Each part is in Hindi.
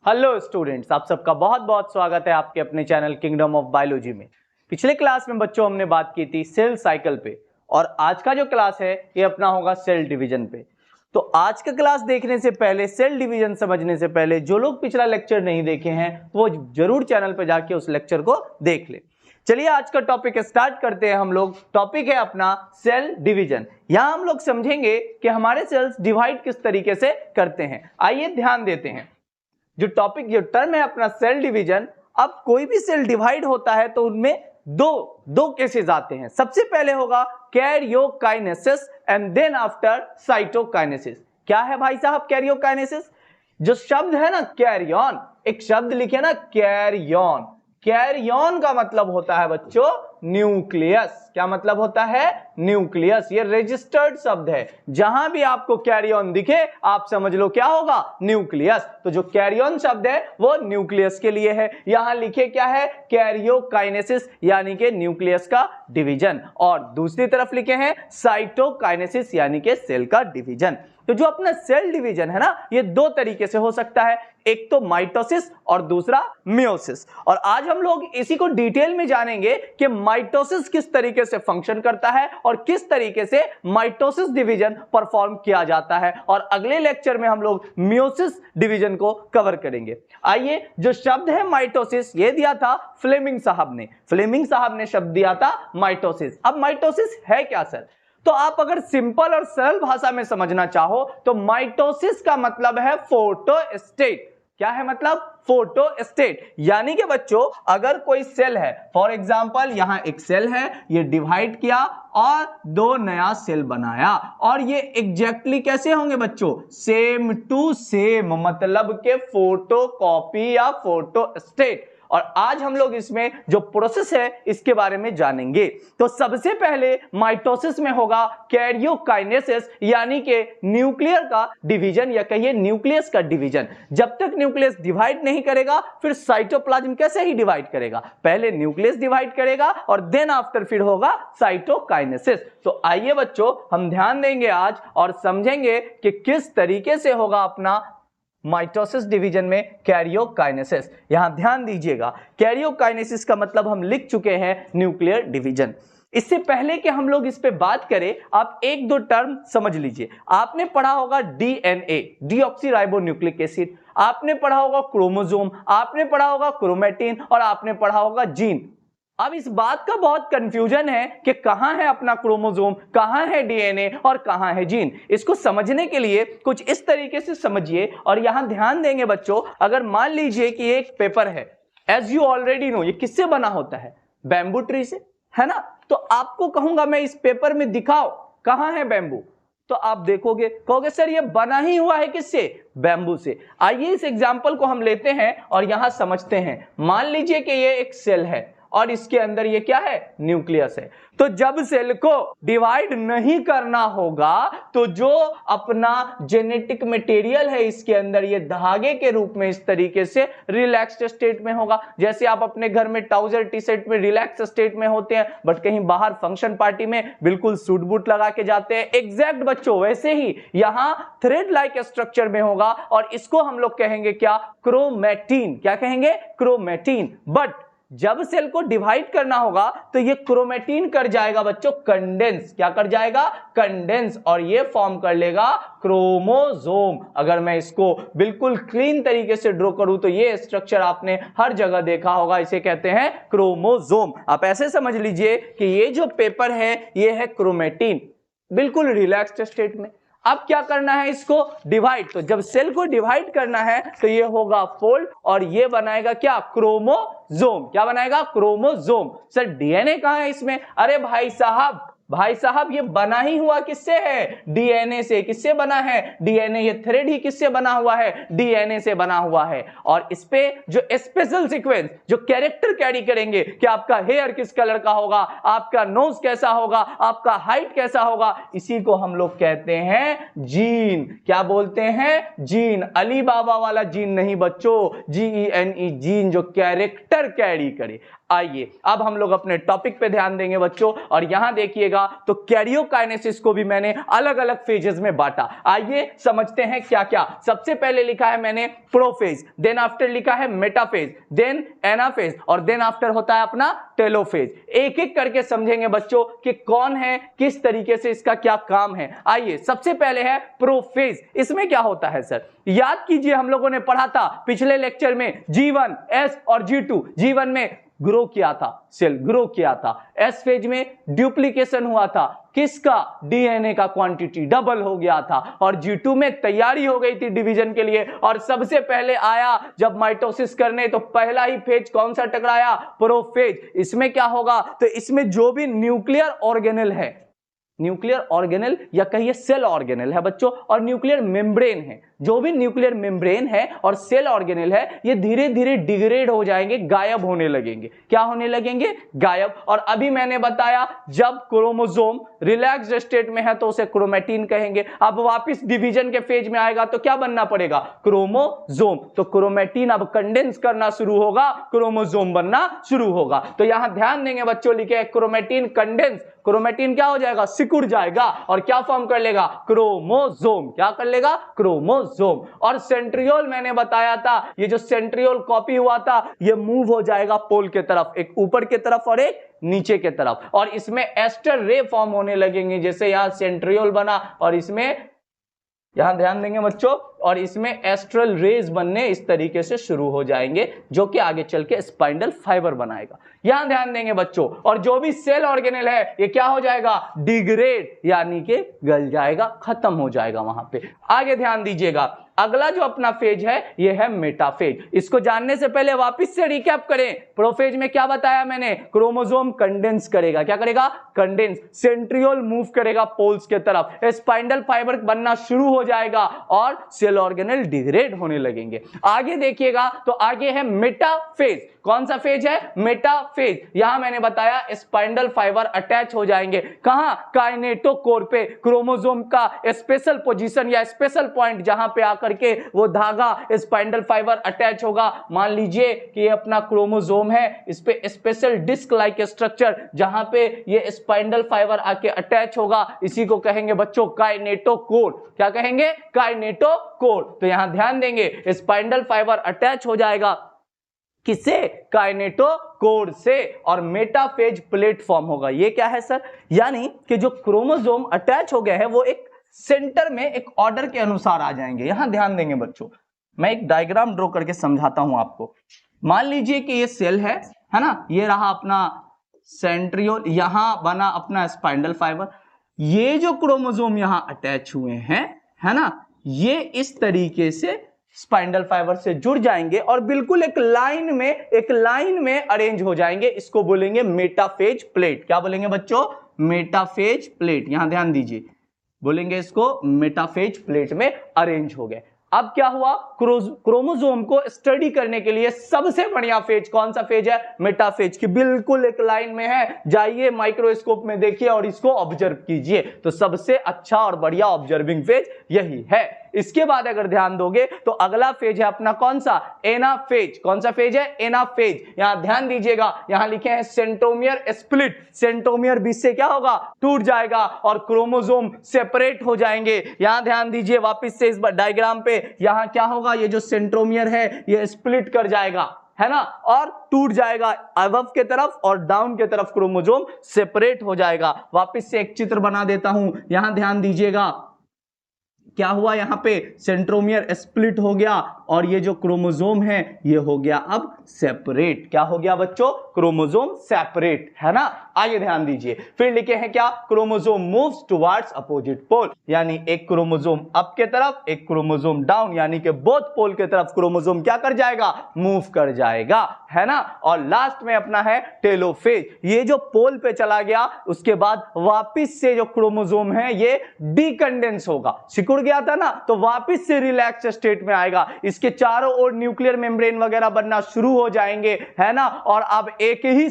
हेलो स्टूडेंट्स, आप सबका बहुत बहुत स्वागत है आपके अपने चैनल किंगडम ऑफ बायोलॉजी में। पिछले क्लास में बच्चों हमने बात की थी सेल साइकिल पे और आज का जो क्लास है ये अपना होगा सेल डिवीजन पे। तो आज का क्लास देखने से पहले, सेल डिवीजन समझने से पहले जो लोग पिछला लेक्चर नहीं देखे हैं वो जरूर चैनल पे जाके उस लेक्चर को देख ले। चलिए आज का टॉपिक स्टार्ट करते हैं हम लोग। टॉपिक है अपना सेल डिवीजन। यहां हम लोग समझेंगे कि हमारे सेल्स डिवाइड किस तरीके से करते हैं। आइए ध्यान देते हैं। जो टर्म है अपना सेल डिवीजन। अब कोई भी सेल डिवाइड होता है तो उनमें दो केसेस आते हैं। सबसे पहले होगा karyokinesis and then after cytokinesis. क्या है भाई साहब कैरियोकाइनेसिस? जो शब्द है ना कैरियन, एक शब्द लिखे ना कैरियन। कैरियन का मतलब होता है बच्चों न्यूक्लियस। क्या मतलब होता है? न्यूक्लियस। ये रजिस्टर्ड शब्द है। जहां भी आपको कैरियन दिखे आप समझ लो क्या होगा? न्यूक्लियस। तो जो कैरियन शब्द है वो न्यूक्लियस के लिए है। यहां लिखे क्या है? कैरियोकाइनेसिस यानी कि न्यूक्लियस का डिवीजन, और दूसरी तरफ लिखे हैं साइटोकाइनेसिस यानी कि सेल का डिवीजन। तो जो अपना सेल डिवीजन है ना ये दो तरीके से हो सकता है, एक तो माइटोसिस और दूसरा मियोसिस। और आज हम लोग इसी को डिटेल में जानेंगे कि माइटोसिस किस तरीके से फंक्शन करता है और किस तरीके से माइटोसिस डिवीजन परफॉर्म किया जाता है, और अगले लेक्चर में हम लोग मियोसिस डिवीजन को कवर करेंगे। आइए, जो शब्द है माइटोसिस ये दिया था फ्लेमिंग साहब ने। फ्लेमिंग साहब ने शब्द दिया था माइटोसिस। अब माइटोसिस है क्या सर? तो आप अगर सिंपल और सरल भाषा में समझना चाहो तो माइटोसिस का मतलब है फोटोस्टेट। क्या है मतलब? फोटोस्टेट। यानी कि बच्चों अगर कोई सेल है, फॉर एग्जांपल यहां एक सेल है, ये डिवाइड किया और दो नया सेल बनाया, और ये एग्जैक्टली कैसे होंगे बच्चों? सेम टू सेम, मतलब के फोटोकॉपी या फोटोस्टेट। और आज हम लोग इसमें जो प्रोसेस है इसके बारे में जानेंगे। तो सबसे पहले माइटोसिस में होगा कैरियोकाइनेसिस यानी कि न्यूक्लियर का डिवीजन, या कहिए न्यूक्लियस का डिवीजन। जब तक न्यूक्लियस डिवाइड नहीं करेगा फिर साइटोप्लाज्म कैसे ही डिवाइड करेगा? पहले न्यूक्लियस डिवाइड करेगा और देन आफ्टर फिर होगा साइटोकाइनेसिस। तो आइए बच्चों हम ध्यान देंगे आज और समझेंगे कि किस तरीके से होगा अपना माइटोसिस डिवीजन में कैरियोकाइनेसिस। यहां ध्यान दीजिएगा, कैरियोकाइनेसिस का मतलब हम लिख चुके हैं न्यूक्लियर डिवीजन। इससे पहले कि हम लोग इस पे बात करें आप एक दो टर्म समझ लीजिए। आपने पढ़ा होगा डीएनए, डीऑक्सीराइबोन्यूक्लिक एसिड, आपने पढ़ा होगा क्रोमोसोम, आपने पढ़ा होगा क्रोमेटिन, और आपने पढ़ा होगा जीन। अब इस बात का बहुत कंफ्यूजन है कि कहां है अपना क्रोमोसोम, कहां है डीएनए और कहां है जीन। इसको समझने के लिए कुछ इस तरीके से समझिए और यहां ध्यान देंगे बच्चों। अगर मान लीजिए कि एक पेपर है, एज यू ऑलरेडी नो, ये किससे बना होता है? बैम्बू ट्री से, है ना? तो आपको कहूंगा मैं इस पेपर में दिखाओ कहां है बैम्बू, तो आप देखोगे, कहोगे सर ये बना ही हुआ है किससे? बैम्बू से। आइए इस एग्जांपल को हम लेते हैं और यहां समझते हैं। मान लीजिए कि ये एक सेल है और इसके अंदर ये क्या है? न्यूक्लियस है। तो जब सेल को डिवाइड नहीं करना होगा तो जो अपना जेनेटिक मटेरियल है इसके अंदर ये धागे के रूप में इस तरीके से रिलैक्स्ड स्टेट में होगा। जैसे आप अपने घर में ट्राउजर टी शर्ट में रिलैक्स स्टेट में होते हैं बट कहीं बाहर फंक्शन पार्टी में बिल्कुल सूट बूट लगा के जाते हैं, एग्जैक्ट बच्चों वैसे ही यहां थ्रेड लाइक स्ट्रक्चर में होगा और इसको हम लोग कहेंगे क्या? क्रोमैटिन। क्या कहेंगे? क्रोमैटिन। बट जब सेल को डिवाइड करना होगा तो ये क्रोमैटिन कर जाएगा बच्चों कंडेंस। क्या कर जाएगा? कंडेंस, और ये फॉर्म कर लेगा क्रोमोसोम। अगर मैं इसको बिल्कुल क्लीन तरीके से ड्रॉ करूं तो ये स्ट्रक्चर आपने हर जगह देखा होगा, इसे कहते हैं क्रोमोसोम। आप ऐसे समझ लीजिए कि ये जो पेपर है ये है क्रोमैटिन, बिल्कुल रिलैक्स्ड स्टेट में। अब क्या करना है? इसको डिवाइड। तो जब सेल को डिवाइड करना है तो ये होगा फोल्ड और ये बनाएगा क्या? क्रोमोसोम। क्या बनाएगा? क्रोमोसोम। सर डीएनए कहां है इसमें? अरे भाई साहब ये बना ही हुआ किससे है? डीएनए से। किससे बना है? डीएनए। ये थ्रेड ही किससे बना हुआ है? डीएनए से बना हुआ है। और इस पे जो स्पेशल सीक्वेंस, जो कैरेक्टर कैरी करेंगे कि आपका हेयर किस कलर का होगा, आपका नोज कैसा होगा, आपका हाइट कैसा होगा, इसी को हम लोग कहते हैं जीन। क्या बोलते हैं? जीन। अली बाबा वाला जीन नहीं बच्चों, जीईएनई, जीन जो कैरेक्टर कैरी करे। आइए अब हम लोग अपने टॉपिक पे ध्यान देंगे बच्चों, और यहां देखिएगा तो कैरियोकाइनेसिस को भी मैंने अलग अलग फेजेस में बांटा। आइए समझते हैं क्या क्या। सबसे पहले लिखा है मैंने प्रोफेज, देन आफ्टर लिखा है मेटाफेज, देन एनाफेज, और देन आफ्टर होता है अपना टेलोफेज। एक एक करके समझेंगे बच्चों कि कौन है, किस तरीके से इसका क्या काम है। आइए सबसे पहले है प्रोफेज। इसमें क्या होता है सर, याद कीजिए हम लोगों ने पढ़ा था पिछले लेक्चर में G1, S और G2। G1 में ग्रो किया था, सेल ग्रो किया था। एस फेज में डुप्लीकेशन हुआ था, किसका, डीएनए का क्वांटिटी डबल हो गया था। और G2 में तैयारी हो गई थी डिवीजन के लिए, और सबसे पहले आया जब माइटोसिस करने तो पहला ही फेज कौन सा टकराया, प्रोफेज। इसमें क्या होगा, तो इसमें जो भी न्यूक्लियर ऑर्गेनेल है, न्यूक्लियर ऑर्गेनेल या कहिए सेल ऑर्गेनेल है बच्चों, और न्यूक्लियर मेम्ब्रेन है, जो भी न्यूक्लियर मेम्ब्रेन है और सेल ऑर्गेनेल है, ये धीरे धीरे डिग्रेड हो जाएंगे, गायब होने लगेंगे। क्या होने लगेंगे, गायब। और अभी मैंने बताया जब क्रोमोसोम रिलैक्स्ड स्टेट में है तो उसे क्रोमैटिन कहेंगे। अब वापस डिवीजन के फेज में आएगा तो क्या बनना पड़ेगा, क्रोमोसोम। तो क्रोमैटिन अब कंडेंस करना शुरू होगा, क्रोमोसोम बनना शुरू होगा। तो यहां ध्यान देंगे बच्चों, लिखे क्रोमैटिन कंडेंस, क्रोमैटिन क्या हो जाएगा, सिकुड़ जाएगा, और क्या फॉर्म कर लेगा, क्रोमोसोम। क्या कर लेगा, क्रोमोसोम। और सेंट्रियोल मैंने बताया था, ये जो सेंट्रियोल कॉपी हुआ था ये मूव हो जाएगा पोल के तरफ, एक ऊपर के तरफ और एक नीचे के तरफ, और इसमें एस्टर रे फॉर्म होने लगेंगे। जैसे यहां सेंट्रियोल बना और इसमें, यहां ध्यान देंगे बच्चों, और इसमें एस्ट्रल रेज बनने इस तरीके से शुरू हो जाएंगे, जो कि आगे चल के स्पाइंडल फाइबर बनाएगा। यहां ध्यान देंगे बच्चों, और जो भी सेल ऑर्गेनेल है ये क्या हो जाएगा, डिग्रेड, यानी कि गल जाएगा, खत्म हो जाएगा वहां पे। आगे ध्यान दीजिएगा, अगला जो अपना फेज है ये है मेटाफेज। इसको जानने से पहले वापस से रिकैप करें। प्रोफेज में क्या बताया मैंने, क्रोमोसोम कंडेंस करेगा, क्या करेगा, कंडेंस। सेंट्रियोल मूव करेगा पोल्स के तरफ, स्पाइंडल फाइबर बनना शुरू हो जाएगा, और सेल ऑर्गेनेल डिग्रेड होने लगेंगे। आगे देखिएगा तो आगे है मेटाफेज। कौन सा फेज है, मेटाफेज। यहां मैंने बताया स्पाइंडल फाइबर अटैच हो जाएंगे, कहां, काइनेटोकोर पे, क्रोमोसोम का स्पेशल पोजीशन या स्पेशल पॉइंट जहां पे आकर के वो धागा स्पाइंडल फाइबर अटैच होगा। मान लीजिए कि ये अपना क्रोमोसोम है, इस पे स्पेशल डिस्क लाइक स्ट्रक्चर जहां पे ये स्पाइंडल फाइबर आके अटैच होगा, इसी को कहेंगे बच्चों काइनेटोकोर। क्या कहेंगे, काइनेटोकोर। तो यहां ध्यान देंगे स्पाइंडल फाइबर अटैच हो जाएगा, किससे, काइनेटोकोर से, और मेटाफेज प्लेटफॉर्म होगा। ये क्या है सर, यानी कि जो क्रोमोसोम अटैच हो गए हैं वो एक सेंटर में एक ऑर्डर के अनुसार आ जाएंगे। यहां ध्यान देंगे बच्चों, मैं एक डायग्राम ड्रॉ करके समझाता हूं आपको। मान लीजिए कि ये सेल है ना, ये रहा अपना सेंट्रियोल, यहां बना अपना स्पाइंडल फाइबर। ये जो क्रोमोसोम यहां अटैच हुए हैं, है ना, ये इस तरीके से स्पाइंडल फाइबर से जुड़ जाएंगे और बिल्कुल एक लाइन में अरेंज हो जाएंगे। इसको बोलेंगे मेटाफेज प्लेट। क्या बोलेंगे बच्चों, मेटाफेज प्लेट। यहां ध्यान दीजिए, बोलेंगे इसको मेटाफेज प्लेट में अरेंज हो गए। अब क्या हुआ, क्रोमोसोम को स्टडी करने के लिए सबसे बढ़िया फेज कौन सा फेज है, मेटाफेज की बिल्कुल एक लाइन में है। जाइए माइक्रोस्कोप में देखिए और इसको ऑब्जर्व कीजिए, तो सबसे अच्छा और बढ़िया ऑब्जर्विंग फेज यही है। इसके बाद अगर ध्यान दोगे तो अगला फेज है अपना कौन सा, एनाफेज। कौन सा फेज है, एनाफेज। यहां ध्यान दीजिएगा, यहां लिखे हैं सेंट्रोमियर स्प्लिट। सेंट्रोमियर बीच से क्या होगा, टूट जाएगा और क्रोमोसोम सेपरेट हो जाएंगे। यहां ध्यान दीजिए वापस से इस डायग्राम पे, यहां क्या होगा, ये जो सेंट्रोमियर है ये स्प्लिट कर जाएगा, है ना, और टूट जाएगा अबव के तरफ और डाउन के तरफ क्रोमोसोम सेपरेट हो जाएगा। वापस से एक चित्र बना देता हूं, यहां ध्यान दीजिएगा क्या हुआ, यहां पे सेंट्रोमियर स्प्लिट हो गया और ये जो क्रोमोसोम है ये हो गया अब सेपरेट। क्या हो गया बच्चों, क्रोमोसोम सेपरेट, है ना। आगे ध्यान दीजिए, फिर लिखे हैं क्या, chromosome moves towards opposite pole, यानी एक क्रोमोसोम अप के तरफ, एक क्रोमोसोम डाउन, यानी कि बोथ पोल के तरफ क्रोमोसोम क्या कर जाएगा, मूव कर जाएगा, है ना। और लास्ट में अपना है टेलोफेज। ये जो पोल पे चला गया उसके बाद वापिस से जो क्रोमोसोम है ये डीकंडेंस होगा, सिकुड़ गया था ना, तो वापिस से रिलैक्स स्टेट में आएगा। इसके चारों ओर न्यूक्लियर मेम्ब्रेन वगैरह बनना शुरू हो जाएंगे, है ना। और अब एक ही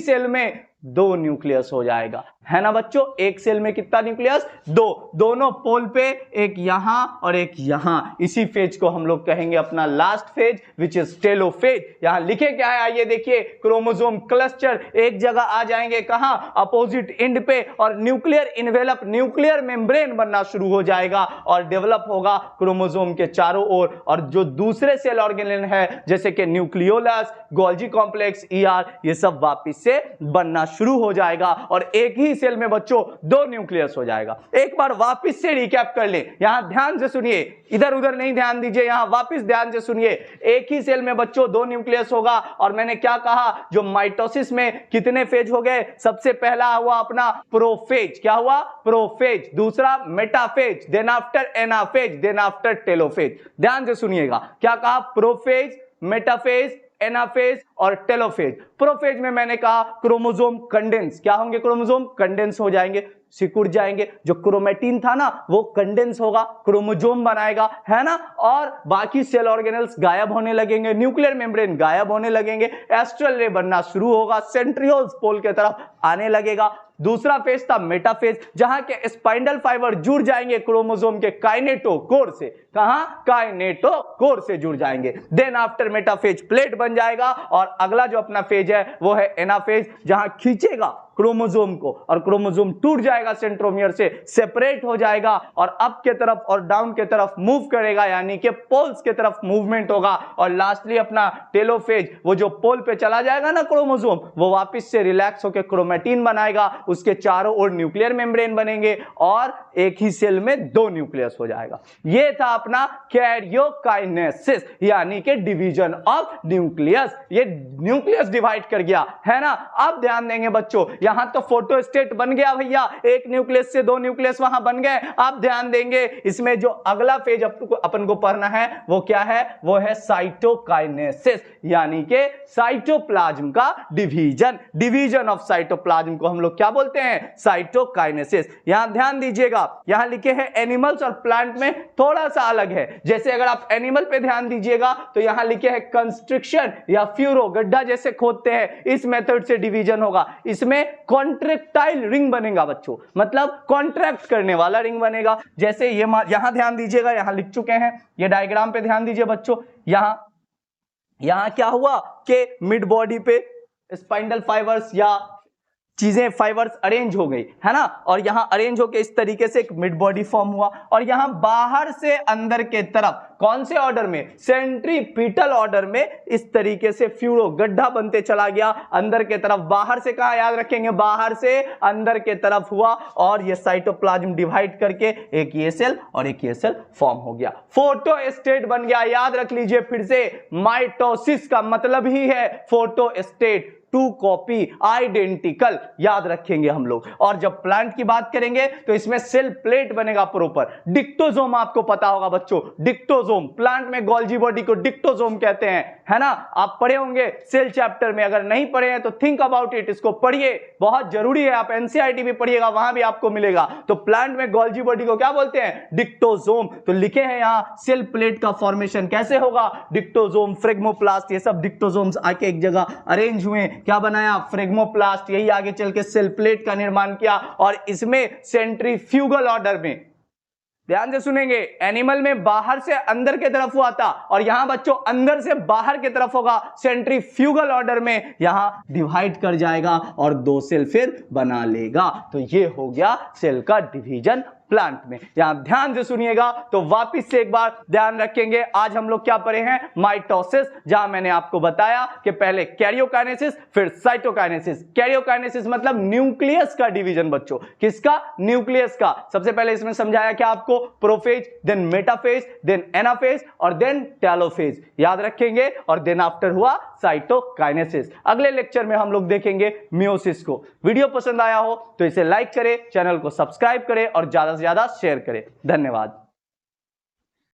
सेल में दो न्यूक्लियस हो जाएगा। है ना बच्चों। एक सेल में कितना न्यूक्लियस, दो, दोनों पोल पे, एक यहां और एक यहां। इसी फेज को हम लोग कहेंगे अपना last phase which is telophase. यहां लिखे क्या है आइए देखिए, क्रोमोसोम क्लस्टर एक जगह आ जाएंगे, कहां, अपोजिट एंड पे, और न्यूक्लियर इन्वेलप, न्यूक्लियर मेम्ब्रेन बनना शुरू हो जाएगा और डेवलप होगा क्रोमोसोम के चारों ओर। और जो दूसरे सेल ऑर्गेनेल है जैसे कि न्यूक्लियोलस, गोल्जी कॉम्प्लेक्स, ईआर, ये सब वापिस से बनना शुरू हो जाएगा और एक ही सेल में बच्चों दो न्यूक्लियस हो जाएगा। एक बार वापस से रिकैप कर ले, यहां ध्यान से सुनिए, इधर उधर नहीं ध्यान दीजिए, यहां वापस ध्यान से सुनिए। एक ही सेल में बच्चों दो न्यूक्लियस होगा और मैंने क्या कहा, जो माइटोसिस में कितने फेज हो गए, सबसे पहला हुआ अपना प्रोफेज, क्या हुआ, प्रोफेज, दूसरा metaphase, then after anaphase, then after telophase. ध्यान से सुनिएगा, क्या कहा, प्रोफेज, मेटाफेज, एनाफेज और टेलोफेज। प्रोफेज में मैंने कहा क्रोमोसोम कंडेंस, क्या होंगे, क्रोमोसोम कंडेंस हो जाएंगे, सिकुड़ जाएंगे, जो क्रोमेटिन था ना वो कंडेंस होगा, क्रोमोसोम बनाएगा, है ना, और बाकी सेल ऑर्गेनेल्स गायब होने लगेंगे, न्यूक्लियर मेम्ब्रेन गायब होने लगेंगे, एस्ट्रल रे बनना शुरू होगा, सेंट्रियोल्स पोल के तरफ आने लगेगा। दूसरा फेज था मेटाफेज, जहां के स्पाइंडल फाइबर जुड़ जाएंगे क्रोमोसोम के काइनेटोकोर से, कहां, काइनेटोकोर से जुड़ जाएंगे। देन आफ्टर मेटाफेज प्लेट बन जाएगा और अगला जो अपना फेज है वो है एनाफेज, जहां खींचेगा क्रोमोसोम को और क्रोमोसोम टूट जाएगा, सेंट्रोमियर से सेपरेट हो जाएगा और अप के तरफ और डाउन के तरफ मूव करेगा, यानी कि पोल्स के तरफ मूवमेंट होगा। और लास्टली अपना टेलोफेज, वो जो पोल पे चला जाएगा ना क्रोमोसोम, वो वापस से रिलैक्स होकर क्रोमेटिन बनाएगा, उसके चारों ओर न्यूक्लियर मेम्ब्रेन बनेंगे और एक ही सेल में दो न्यूक्लियस हो जाएगा। ये था अपना कैरियोकाइनेसिस, यानी कि डिवीजन ऑफ न्यूक्लियस। ये न्यूक्लियस डिवाइड कर गया, है ना। अब ध्यान देंगे बच्चों, यहां तो फोटो स्टेट बन गया भैया, एक न्यूक्लियस से दो न्यूक्लियस वहां बन गए। अब ध्यान देंगे इसमें जो अगला फेज अपन को पढ़ना है वो क्या है, वो है साइटोकाइनेसिस, यानी कि साइटोप्लाज्म का डिवीजन। डिवीजन ऑफ साइटोप्लाज्म को हम लोग क्या बोलते हैं, साइटोकाइनेसिस। यहां ध्यान दीजिएगा, यहां लिखे हैं एनिमल्स और प्लांट में थोड़ा सा अलग है। जैसे अगर आप एनिमल पे ध्यान दीजिएगा तो यहां लिखे हैं कंस्ट्रिक्शन या फ्यूरो, गड्ढा जैसे खोदते हैं, इस मेथड से डिवीजन होगा। इसमें कॉन्ट्रैक्टाइल रिंग बनेगा बच्चों, मतलब कॉन्ट्रैक्ट करने वाला रिंग बनेगा। जैसे ये यहां ध्यान दीजिएगा, यहां लिख चुके हैं, ये डायग्राम पे ध्यान दीजिए बच्चों। यहां क्या हुआ कि मिड बॉडी पे स्पाइंडल फाइबर्स या चीजें फाइबर्स अरेंज हो गई, है ना, और यहां अरेंज होके इस तरीके से एक मिड बॉडी फॉर्म हुआ। और यहां बाहर से अंदर के तरफ कौन से ऑर्डर में, सेंट्रीपिटल ऑर्डर में इस तरीके से फ्यूरो, गड्ढा बनते चला गया अंदर के तरफ। बाहर से कहां, याद रखेंगे, बाहर से अंदर के तरफ हुआ और ये साइटोप्लाज्म डिवाइड करके एक ये सेल और एक ये सेल फॉर्म हो गया, फोटोस्टेट बन गया। याद रख लीजिए फिर से, माइटोसिस का मतलब ही है फोटोस्टेट, टू कॉपी, आइडेंटिकल, याद रखेंगे हम लोग। और जब प्लांट की बात करेंगे तो इसमें सेल प्लेट बनेगा प्रॉपर। डिक्टोजोम आपको पता होगा बच्चों, डिक्टोजोम, प्लांट में गोल्जी बॉडी को डिक्टोजोम कहते हैं, है ना। आप पढ़े होंगे सेल चैप्टर में, अगर नहीं पढ़े हैं तो थिंक अबाउट इट, इसको पढ़िए, बहुत जरूरी है। आप एनसीईआरटी भी पढ़िएगा, वहां भी आपको मिलेगा। तो प्लांट में गोल्जी बॉडी को क्या बोलते हैं, डिक्टोजोम। तो लिखे हैं यहां सेल प्लेट का फॉर्मेशन कैसे होगा, डिक्टोजोम, फ्रेगमोप्लास्ट, ये सब डिक्टोजोम्स आके एक जगह अरेंज हुए, क्या बनाया, फ्रेगमोप्लास्ट, यही आगे चल के सेल प्लेट का निर्माण किया। और इसमें सेंट्रीफ्यूगल ऑर्डर में, ध्यान से सुनेंगे, एनिमल में बाहर से अंदर के तरफ हुआ था और यहां बच्चों अंदर से बाहर के तरफ होगा, सेंट्रीफ्यूगल ऑर्डर में यहां डिवाइड कर जाएगा और दो सेल फिर बना लेगा। तो ये हो गया सेल का डिवीजन प्लांट में। यहां ध्यान से सुनिएगा तो वापस से एक बार ध्यान रखेंगे, आज हम लोग क्या पढ़े हैं, माइटोसिस, जहां मैंने आपको बताया कि पहले कैरियोकाइनेसिस फिर साइटोकाइनेसिस। कैरियोकाइनेसिस मतलब न्यूक्लियस का डिवीजन बच्चों, किसका, न्यूक्लियस का। सबसे पहले इसमें समझाया क्या आपको, prophase, then metaphase, then anaphase और देन टेलोफेज, याद रखेंगे। और देन आफ्टर हुआ साइटोकाइनेसिस। अगले लेक्चर में हम लोग देखेंगे मियोसिस को। वीडियो पसंद आया हो तो इसे लाइक करें, चैनल को सब्सक्राइब करें और ज्यादा से ज्यादा शेयर करें। धन्यवाद।